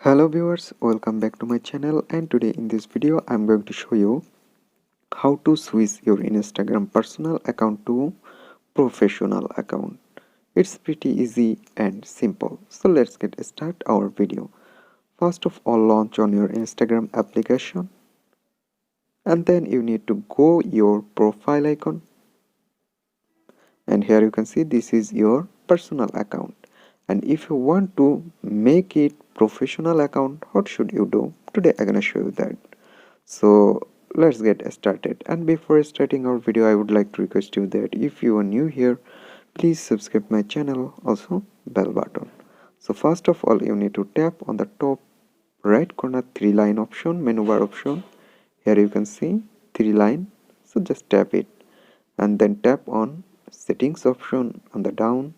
Hello viewers, welcome back to my channel, and today in this video I'm going to show you how to switch your Instagram personal account to professional account. It's pretty easy and simple. So let's get start our video. First of all, launch on your Instagram application, and then you need to go your profile icon, and here you can see this is your personal account. And if you want to make it professional account, what should you do? Today I'm gonna show you that. So let's get started. And before starting our video, I would like to request you that if you are new here, please subscribe my channel, also bell button. So first of all, you need to tap on the top right corner three line option, menu bar option. Here you can see three line, so just tap it, and then tap on settings option on the down,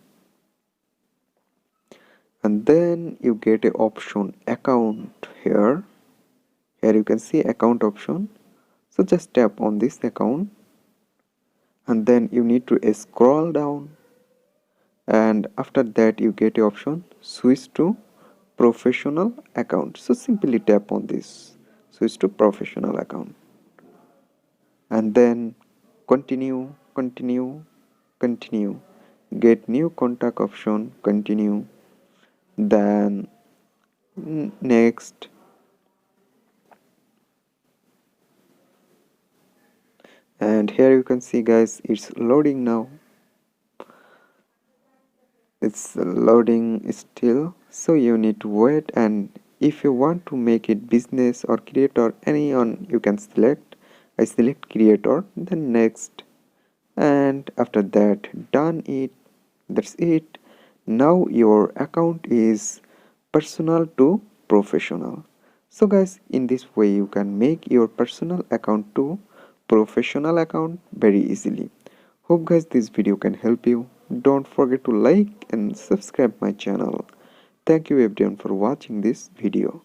and then you get a option account. Here you can see account option, so just tap on this account, and then you need to scroll down, and after that you get a option switch to professional account. So simply tap on this switch to professional account, and then continue, get new contact option, continue, then next, and here you can see guys, it's loading now. It's loading still, so you need to wait. And if you want to make it business or creator, any on you can select. I select creator, then next, and after that done it. That's it. Now your account is personal to professional. So guys, in this way you can make your personal account to professional account very easily. Hope guys this video can help you. Don't forget to like and subscribe my channel. Thank you everyone for watching this video.